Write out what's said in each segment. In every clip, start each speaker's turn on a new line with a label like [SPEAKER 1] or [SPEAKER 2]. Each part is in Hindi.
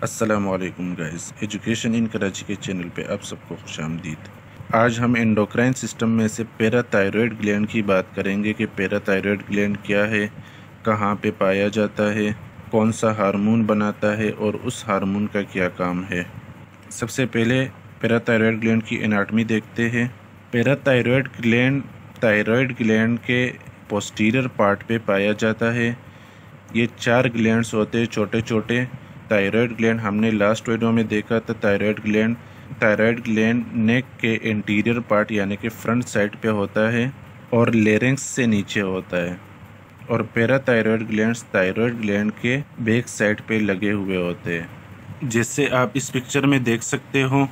[SPEAKER 1] अस्सलामुअलैकुम गाइस, एजुकेशन इन कराची के चैनल पे आप सबको खुशामदीद। आज हम एंडोक्राइन सिस्टम में से पैराथायरॉयड ग्लैंड की बात करेंगे कि पैराथायरॉयड ग्लैंड क्या है, कहाँ पे पाया जाता है, कौन सा हार्मोन बनाता है और उस हार्मोन का क्या काम है। सबसे पहले पैराथायरॉयड ग्लैंड की एनाटॉमी देखते हैं। पैराथायरॉयड ग्लैंड थायरॉयड ग्लैंड के पोस्टीरियर पार्ट पे पाया जाता है। ये 4 ग्लैंड्स होते हैं छोटे छोटे। थायरॉयड ग्लैंड हमने लास्ट वीडियो में देखा था। थायरॉयड ग्लैंड नेक के इंटीरियर पार्ट यानी कि फ्रंट साइड पे होता है और लेरिंक्स से नीचे होता है, और पैराथायरॉयड ग्लैंड्स थायरॉयड ग्लैंड के बैक साइड पे लगे हुए होते हैं। जैसे आप इस पिक्चर में देख सकते हो,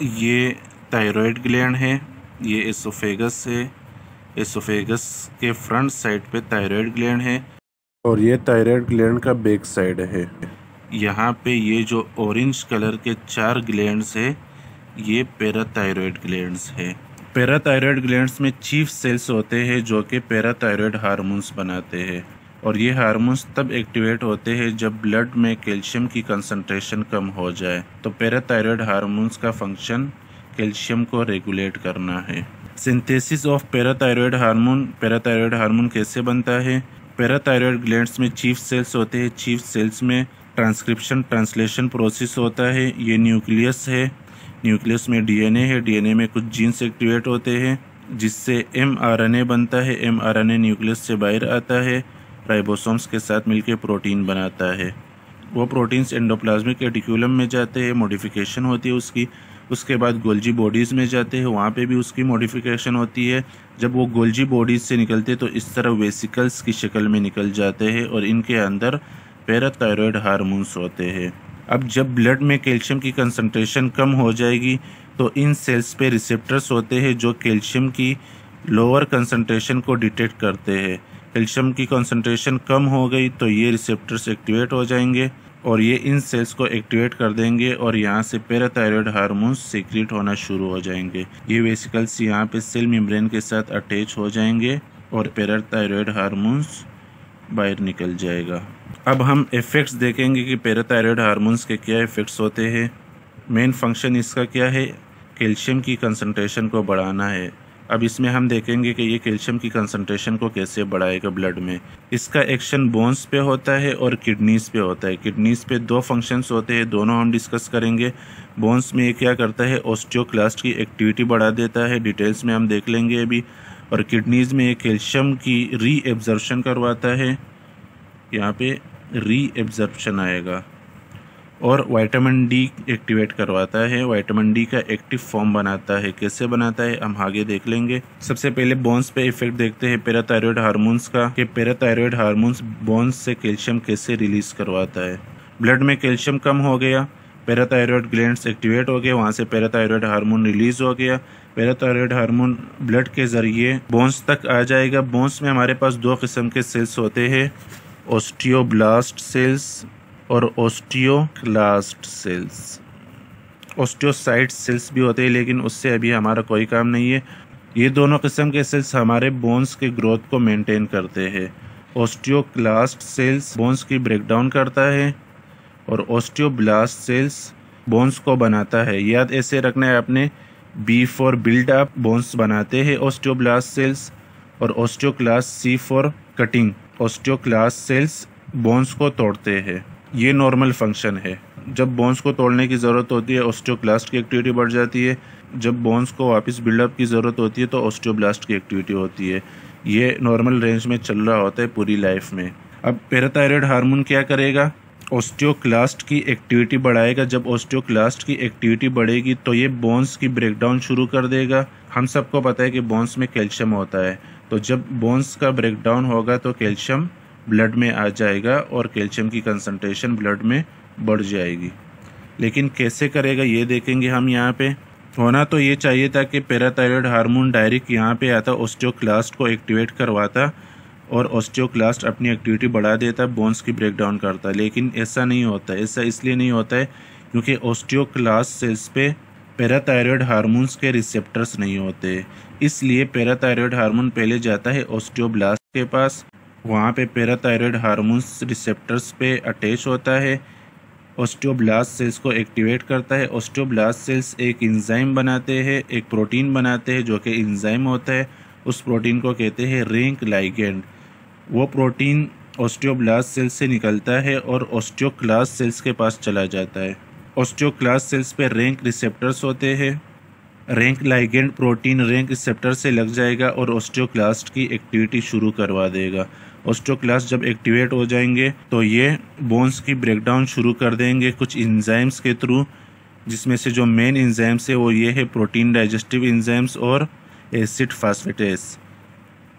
[SPEAKER 1] ये थायरॉयड ग्लैंड है, ये एसोफेगस है, एसोफेगस के फ्रंट साइड पे थायरॉयड ग्लैंड है और ये थायरॉयड ग्लैंड का बैक साइड है। यहाँ पे ये जो ऑरेंज कलर के 4 ग्लैंड्स है, ये पैराथायरॉयड ग्लैंड्स है। पैराथायरॉयड ग्लैंड्स में चीफ सेल्स होते हैं जो कि पैराथायरॉयड हार्मोन्स बनाते हैं, और ये हार्मोन्स तब एक्टिवेट होते हैं जब ब्लड में कैल्शियम की कंसंट्रेशन कम हो जाए। तो पैराथायरॉयड हार्मोन्स का फंक्शन कैल्शियम को रेगुलेट करना है। सिंथेसिस ऑफ पैराथायरॉयड हार्मोन कैसे बनता है? पैराथायरॉयड ग्लैंड्स में चीफ सेल्स होते हैं। चीफ सेल्स में ट्रांसलेशन प्रोसेस होता है। ये न्यूक्लियस है, न्यूक्लियस में डीएनए है, डीएनए में कुछ जीन्स एक्टिवेट होते हैं जिससे एमआरएनए बनता है। एमआरएनए न्यूक्लियस से बाहर आता है, राइबोसोम्स के साथ मिलकर प्रोटीन बनाता है। वो प्रोटीन्स एंडोप्लाज्मिक रेटिकुलम में जाते हैं, मॉडिफिकेशन होती है उसकी। उसके बाद गोल्जी बॉडीज़ में जाते हैं, वहाँ पे भी उसकी मॉडिफिकेशन होती है। जब वो गोल्जी बॉडीज़ से निकलते हैं तो इस तरह वेसिकल्स की शक्ल में निकल जाते हैं और इनके अंदर पैराथायरॉयड हार्मोन्स होते हैं। अब जब ब्लड में कैल्शियम की कंसंट्रेशन कम हो जाएगी तो इन सेल्स पे रिसेप्टर्स होते हैं जो कैल्शियम की लोअर कंसंट्रेशन को डिटेक्ट करते हैं। कैल्शियम की कंसंट्रेशन कम हो गई तो ये रिसेप्टर्स एक्टिवेट हो जाएंगे और ये इन सेल्स को एक्टिवेट कर देंगे और यहाँ से पैराथायरॉयड हार्मोन्स सीक्रेट होना शुरू हो जाएंगे। ये वेसिकल्स यहाँ पे सेल मेम्ब्रेन के साथ अटैच हो जाएंगे और पैराथायरॉयड हार्मोन्स बाहर निकल जाएगा। अब हम इफ़ेक्ट्स देखेंगे कि पैराथायरॉयड हार्मोन्स के क्या इफ़ेक्ट्स होते हैं। मेन फंक्शन इसका क्या है? कैल्शियम की कंसंट्रेशन को बढ़ाना है। अब इसमें हम देखेंगे कि ये कैल्शियम की कंसंट्रेशन को कैसे बढ़ाएगा ब्लड में। इसका एक्शन बोन्स पे होता है और किडनीज पे होता है। किडनीज पे 2 फंक्शंस होते हैं, दोनों हम डिस्कस करेंगे। बोन्स में ये क्या करता है? ऑस्टियोक्लास्ट की एक्टिविटी बढ़ा देता है, डिटेल्स में हम देख लेंगे अभी। और किडनीज में ये कैल्शियम की रीएब्जॉर्प्शन करवाता है, यहाँ पे रीएब्जॉर्प्शन आएगा। और विटामिन डी एक्टिवेट करवाता है, विटामिन डी का एक्टिव फॉर्म बनाता है। कैसे बनाता है हम आगे देख लेंगे। सबसे पहले बोन्स पे इफेक्ट देखते हैं पैराथायरॉयड हार्मोन्स का, कि पैराथायरॉयड हार्मोन्स बोन्स से कैल्शियम कैसे रिलीज करवाता है। ब्लड में कैल्शियम कम हो गया, पैराथायरॉयड ग्लैंड्स एक्टिवेट हो गए, वहाँ से पैराथायरॉयड हार्मोन रिलीज हो गया। पैराथायरॉयड हार्मोन ब्लड के जरिए बोन्स तक आ जाएगा। बोन्स में हमारे पास 2 किस्म के सेल्स होते हैं, ओस्टियोब्लास्ट सेल्स और ओस्टियोक्लास्ट सेल्स। ओस्टियोसाइट सेल्स भी होते हैं लेकिन उससे अभी हमारा कोई काम नहीं है। ये दोनों किस्म के सेल्स हमारे बोन्स के ग्रोथ को मेंटेन करते हैं। ओस्टियोक्लास्ट सेल्स बोन्स की ब्रेकडाउन करता है और ओस्टियोब्लास्ट सेल्स बोन्स को बनाता है। याद ऐसे रखना है आपने, B for build up, bones बनाते हैं ओस्टियोब्लास्ट सेल्स, और osteoclast C for cutting, osteoclast cells bones को तोड़ते हैं। ये नॉर्मल फंक्शन है। जब बोन्स को तोड़ने की ज़रूरत होती है ओस्टियोक्लास्ट की एक्टिविटी बढ़ जाती है, जब बोन्स को वापस बिल्डअप की ज़रूरत होती है तो ओस्टियोब्लास्ट की एक्टिविटी होती है। ये नॉर्मल रेंज में चल रहा होता है पूरी लाइफ में। अब पैराथायरॉयड हार्मोन क्या करेगा? ओस्टियोक्लास्ट की एक्टिविटी बढ़ाएगा। जब ओस्टियोक्लास्ट की एक्टिविटी बढ़ेगी तो ये बोन्स की ब्रेकडाउन शुरू कर देगा। हम सबको पता है कि बोन्स में कैल्शियम होता है, तो जब बोन्स का ब्रेकडाउन होगा तो कैल्शियम ब्लड में आ जाएगा और कैल्शियम की कंसंट्रेशन ब्लड में बढ़ जाएगी। लेकिन कैसे करेगा ये देखेंगे हम। यहाँ पे होना तो ये चाहिए था कि पैराथायरॉयड हार्मोन डायरेक्ट यहाँ पे आता, ओस्टियोक्लास्ट को एक्टिवेट करवाता और ओस्टियोक्लास्ट अपनी एक्टिविटी बढ़ा देता, बोन्स की ब्रेकडाउन करता। लेकिन ऐसा नहीं होता। ऐसा इसलिए नहीं होता है क्योंकि ओस्टियोक्लास्ट सेल्स पे पैराथायरॉयड हार्मोन्स के रिसेप्टर्स नहीं होते। इसलिए पैराथायरॉयड हार्मोन पहले जाता है ओस्टियोब्लास्ट के पास, वहाँ पे पैराथायरॉयड हार्मोन्स रिसेप्टर्स पे अटैच होता है। ऑस्टियोब्लास्ट सेल्स को एक्टिवेट करता है। ऑस्टियोब्लास्ट सेल्स एक एंजाइम बनाते हैं, एक प्रोटीन बनाते हैं जो कि एंजाइम होता है। उस प्रोटीन को कहते हैं रिंग लाइगेंड। वो प्रोटीन ऑस्टियोब्लास्ट सेल्स से निकलता है और ऑस्टियोक्लास्ट सेल्स के पास चला जाता है। ऑस्टियोक्लास्ट सेल्स पे रिंग रिसेप्टर्स होते हैं। Ring ligand protein ring receptor से लग जाएगा और ऑस्टियोक्लास्ट की एक्टिविटी शुरू करवा देगा। ऑस्टियोक्लास्ट जब एक्टिवेट हो जाएंगे तो ये बोन्स की ब्रेकडाउन शुरू कर देंगे कुछ एंजाइम्स के थ्रू, जिसमें से जो मेन एंजाइम्स है वो ये है प्रोटीन डाइजेस्टिव एंजाइम्स और एसिड फास्फेटेस।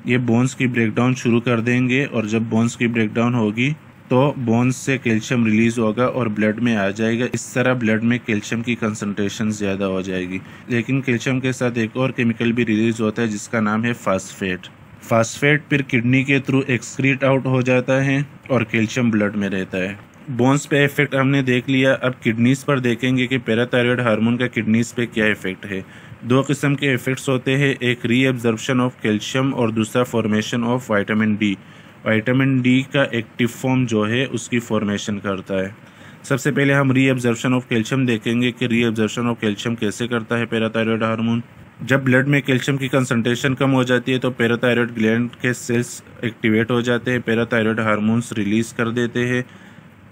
[SPEAKER 1] ये बोन्स की ब्रेकडाउन शुरू कर देंगे और जब बोन्स की ब्रेकडाउन होगी तो बोन्स से कैल्शियम रिलीज होगा और ब्लड में आ जाएगा। इस तरह ब्लड में कैल्शियम की कंसंट्रेशन ज़्यादा हो जाएगी। लेकिन कैल्शियम के साथ एक और केमिकल भी रिलीज होता है जिसका नाम है फास्फेट। फास्फेट फिर किडनी के थ्रू एक्सक्रीट आउट हो जाता है और कैल्शियम ब्लड में रहता है। बोन्स पे इफेक्ट हमने देख लिया, अब किडनीज पर देखेंगे कि पैराथायरॉयड हार्मोन का किडनीज पे क्या इफेक्ट है। दो किस्म के इफेक्ट्स होते हैं, एक रीएब्जॉर्प्शन ऑफ कैल्शियम और दूसरा formation of vitamin D. Vitamin D का एक्टिव फॉर्म जो है उसकी फॉर्मेशन करता है। सबसे पहले हम रीएब्जॉर्प्शन ऑफ कैल्शियम देखेंगे कि रीएब्जॉर्प्शन ऑफ कैल्शियम कैसे करता है पैराथायरॉयड हार्मोन। जब ब्लड में कैल्शियम की कंसंट्रेशन कम हो जाती है तो पैराथायरॉयड ग्लैंड के सेल्स एक्टिवेट हो जाते हैं, पैराथायरॉयड हार्मोन्स रिलीज कर देते हैं।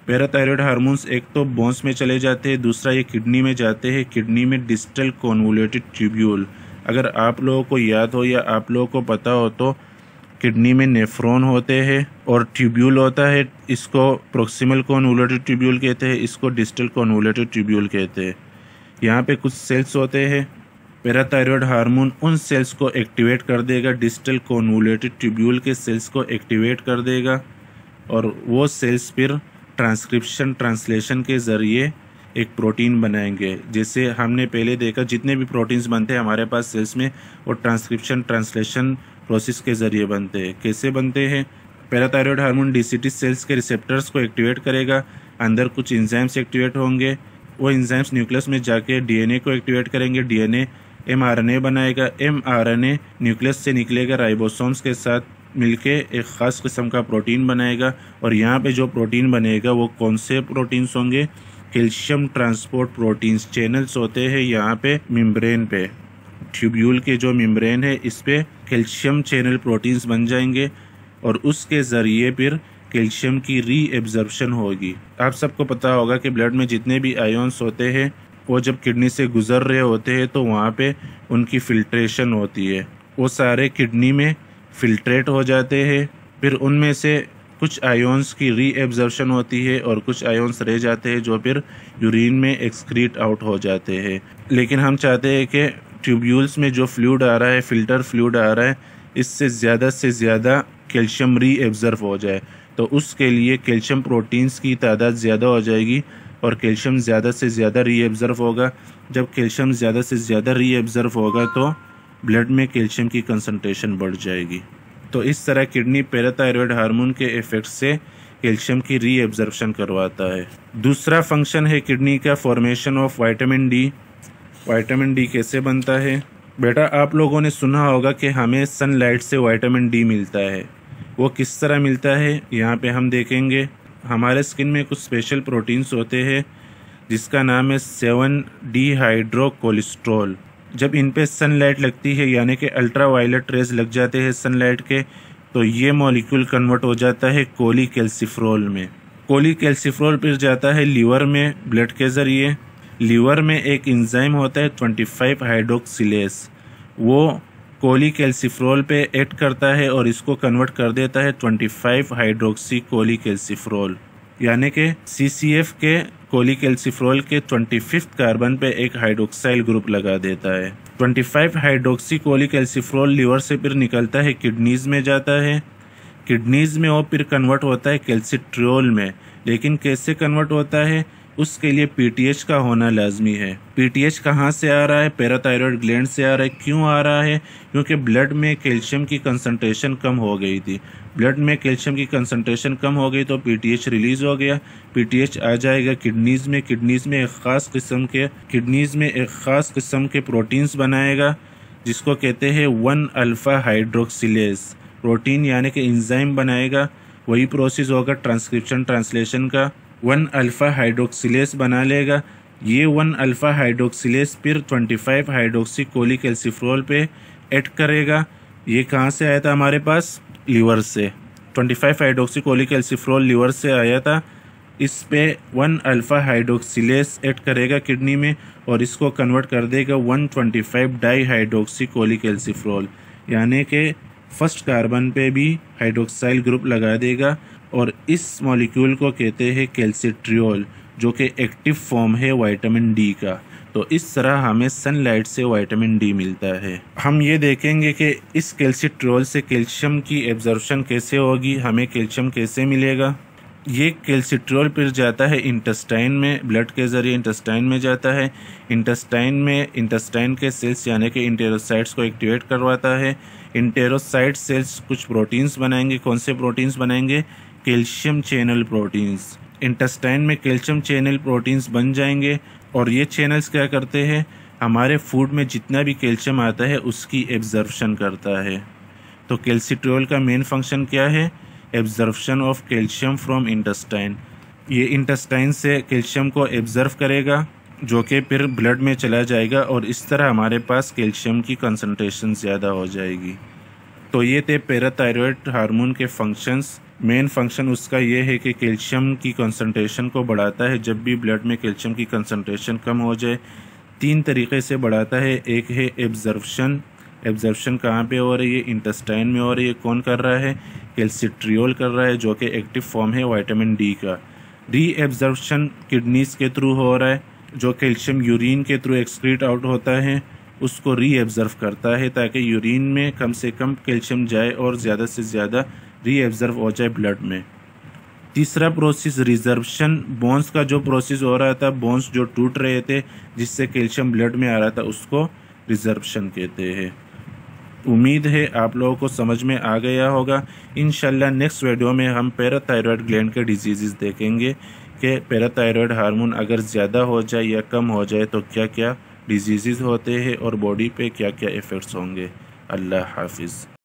[SPEAKER 1] पैराथायरॉयड हार्मोन्स एक तो बोन्स में चले जाते हैं, दूसरा ये किडनी में जाते हैं। किडनी में डिस्टल कॉन्वोल्यूटेड ट्यूब्यूल, अगर आप लोगों को याद हो या आप लोगों को पता हो तो किडनी में नेफ्रॉन होते हैं और ट्यूब्यूल होता है। इसको प्रोक्सिमल कॉन्वोल्यूटेड ट्यूब्यूल कहते हैं, इसको डिस्टल कॉन्वोल्यूटेड ट्यूब्यूल कहते हैं। यहाँ पे कुछ सेल्स होते हैं, पैराथायरॉयड हार्मोन उन सेल्स को एक्टिवेट कर देगा, डिस्टल कॉन्वोल्यूटेड ट्यूब्यूल के सेल्स को एक्टिवेट कर देगा और वो सेल्स फिर ट्रांसक्रिप्शन ट्रांसलेशन के ज़रिए एक प्रोटीन बनाएंगे। जैसे हमने पहले देखा जितने भी प्रोटीन्स बनते हैं हमारे पास सेल्स में वो ट्रांसक्रिप्शन ट्रांसलेशन प्रोसेस के ज़रिए बनते हैं। कैसे बनते हैं? पैराथायरॉयड हार्मोन डीसीटी सेल्स के रिसेप्टर्स को एक्टिवेट करेगा, अंदर कुछ एंजाइम्स एक्टिवेट होंगे, वो एंजाइम्स न्यूक्लियस में जाके डीएनए को एक्टिवेट करेंगे, डीएनए एमआरएनए बनाएगा, एमआरएनए न्यूक्लियस से निकलेगा, राइबोसोम्स के साथ मिलके एक ख़ास किस्म का प्रोटीन बनाएगा। और यहाँ पे जो प्रोटीन बनेगा वो कौन से प्रोटीन्स होंगे? Calcium transport proteins. चैनल्स होते हैं यहाँ पे मेम्ब्रेन पे, ट्यूब्यूल के जो मेम्ब्रेन है इस पे कैल्शियम चैनल प्रोटीन्स बन जाएंगे और उसके ज़रिए फिर कैल्शियम की रीएब्जॉर्प्शन होगी। आप सबको पता होगा कि ब्लड में जितने भी आयोन्स होते हैं वो जब किडनी से गुजर रहे होते हैं तो वहाँ पे उनकी फिल्ट्रेशन होती है, वो सारे किडनी में फिल्ट्रेट हो जाते हैं। फिर उनमें से कुछ आयोन्स की रीएब्जॉर्प्शन होती है और कुछ आयोन्स रह जाते हैं जो फिर यूरिन में एक्सक्रीट आउट हो जाते हैं। लेकिन हम चाहते हैं कि ट्यूब्यूल्स में जो फ्लूइड आ रहा है, फिल्टर फ्लूइड आ रहा है, इससे ज़्यादा कैल्शियम रीएब्जॉर्ब हो जाए। तो उसके लिए कैल्शियम प्रोटीन्स की तादाद ज़्यादा हो जाएगी और कैल्शियम ज़्यादा से ज़्यादा रीएब्जॉर्ब होगा। जब कैल्शियम ज़्यादा से ज़्यादा रीएब्जॉर्ब होगा तो ब्लड में कैल्शियम की कंसंट्रेशन बढ़ जाएगी। तो इस तरह किडनी पैराथायरॉयड हार्मोन के इफेक्ट से कैल्शियम की रीएब्जॉर्प्शन करवाता है। दूसरा फंक्शन है किडनी का formation of vitamin D. Vitamin D कैसे बनता है? बेटा आप लोगों ने सुना होगा कि हमें सनलाइट से विटामिन डी मिलता है। वो किस तरह मिलता है यहाँ पे हम देखेंगे। हमारे स्किन में कुछ स्पेशल प्रोटीन्स होते हैं जिसका नाम है 7-डिहाइड्रोकोलेस्ट्रॉल। जब इन पे सनलाइट लगती है यानी कि अल्ट्रावायलेट रेज लग जाते हैं सनलाइट के, तो ये मॉलिक्यूल कन्वर्ट हो जाता है कोलीकैल्सिफेरॉल में। कोलीकैल्सिफेरॉल फिर जाता है लीवर में ब्लड के ज़रिए। लीवर में एक एंजाइम होता है 25 हाइड्रोक्सिलेस, वो कोलीकैल्सिफेरॉल पे एक्ट करता है और इसको कन्वर्ट कर देता है 25 हाइड्रोक्सी कोलीकैल्सिफेरॉल, यानी कि CCF के कोलीकैल्सिफेरॉल के 25th कार्बन पे एक हाइड्रोक्साइल ग्रुप लगा देता है। 25 हाइड्रोक्सी कोलीकैल्सिफेरॉल लीवर से फिर निकलता है किडनीज में जाता है। किडनीज में वो फिर कन्वर्ट होता है कैल्सिट्रियोल में। लेकिन कैसे कन्वर्ट होता है? उसके लिए PTH का होना लाजमी है। PTH कहाँ से आ रहा है? पैराथायरॉयड ग्लैंड से आ रहा है। क्यों आ रहा है? क्योंकि ब्लड में कैल्शियम की कंसंट्रेशन कम हो गई थी। ब्लड में कैल्शियम की कंसंट्रेशन कम हो गई तो PTH रिलीज हो गया। PTH आ जाएगा किडनीज में। किडनीज में एक ख़ास किस्म के प्रोटीन्स बनाएगा जिसको कहते हैं 1-अल्फा हाइड्रोक्सिलेज प्रोटीन, यानी कि एंजाइम बनाएगा। वही प्रोसेस होगा ट्रांसक्रिप्शन ट्रांसलेशन का। 1 अल्फ़ा हाइड्रोक्सिलेस बना लेगा। ये 1 अल्फ़ा हाइड्रोक्सिलेस फिर 25 हाइड्रोक्सी कोलिकैल्सिफेरॉल पे ऐड करेगा। ये कहाँ से आया था हमारे पास? लीवर से। 25 हाइड्रोक्सी कोलिकैल्सिफेरॉल लीवर से आया था। इस पे 1 अल्फ़ा हाइड्रोक्सिलेस ऐड करेगा किडनी में और इसको कन्वर्ट कर देगा 125 डाई हाइड्रोक्सी कोलिकैल्सिफेरॉल, यानी कि फर्स्ट कार्बन पे भी हाइड्रोक्साइल ग्रुप लगा देगा और इस मॉलिक्यूल को कहते हैं कैल्सिट्रियोल, जो कि एक्टिव फॉर्म है विटामिन डी का। तो इस तरह हमें सनलाइट से विटामिन डी मिलता है। हम ये देखेंगे कि इस कैल्सिट्रियोल से कैल्शियम की एब्जॉर्प्शन कैसे होगी, हमें कैल्शियम कैसे मिलेगा। ये कैल्सिट्रियोल फिर जाता है इंटेस्टाइन में, ब्लड के ज़रिए इंटेस्टाइन में जाता है। इंटेस्टाइन के सेल्स यानी कि इंटेरोसाइट्स को एक्टिवेट करवाता है। इंटेरोसाइट सेल्स कुछ प्रोटीन्स बनाएंगे। कौन से प्रोटीन्स बनाएंगे? Calcium channel proteins. इंटेस्टाइन में कैल्शियम चैनल प्रोटीन्स बन जाएंगे और ये चैनल्स क्या करते हैं? हमारे फूड में जितना भी कैल्शियम आता है उसकी एब्जॉर्प्शन करता है। तो कैल्सिट्रियोल का मेन फंक्शन क्या है? Absorption of calcium from intestine. ये इंटेस्टाइन से कैल्शियम को एब्जर्व करेगा जो कि फिर ब्लड में चला जाएगा और इस तरह हमारे पास कैल्शियम की कंसंट्रेशन ज़्यादा हो जाएगी। तो ये थे पैराथायरॉयड हार्मोन के फंक्शंस। मेन फंक्शन उसका ये है कि कैल्शियम की कंसंट्रेशन को बढ़ाता है। जब भी ब्लड में कैल्शियम की कंसंट्रेशन कम हो जाए 3 तरीके से बढ़ाता है। एक है एब्जॉर्प्शन। एब्जॉर्प्शन कहाँ पे हो रही है? इंटेस्टाइन में हो रही है। कौन कर रहा है? कैल्सिट्रियोल कर रहा है, जो कि एक्टिव फॉर्म है विटामिन डी का। री एब्जॉर्प्शन किडनीज के थ्रू हो रहा है। जो कैल्शियम यूरिन के थ्रू एक्सक्रीट आउट होता है उसको री एब्जर्व करता है ताकि यूरिन में कम से कम कैल्शियम जाए और ज़्यादा से ज़्यादा री एब्जर्व हो जाए ब्लड में। तीसरा प्रोसेस रिजर्प्शन। बोन्स का जो प्रोसेस हो रहा था, बोन्स जो टूट रहे थे जिससे कैल्शियम ब्लड में आ रहा था, उसको रिजर्प्शन कहते हैं। उम्मीद है आप लोगों को समझ में आ गया होगा। इंशाल्लाह नेक्स्ट वीडियो में हम पैराथायरॉयड ग्लैंड के डिजीज़ देखेंगे कि पैराथायरॉयड हार्मोन अगर ज़्यादा हो जाए या कम हो जाए तो क्या क्या डिजीज़ होते हैं और बॉडी पे क्या क्या इफ़ेक्ट्स होंगे। अल्लाह हाफिज़।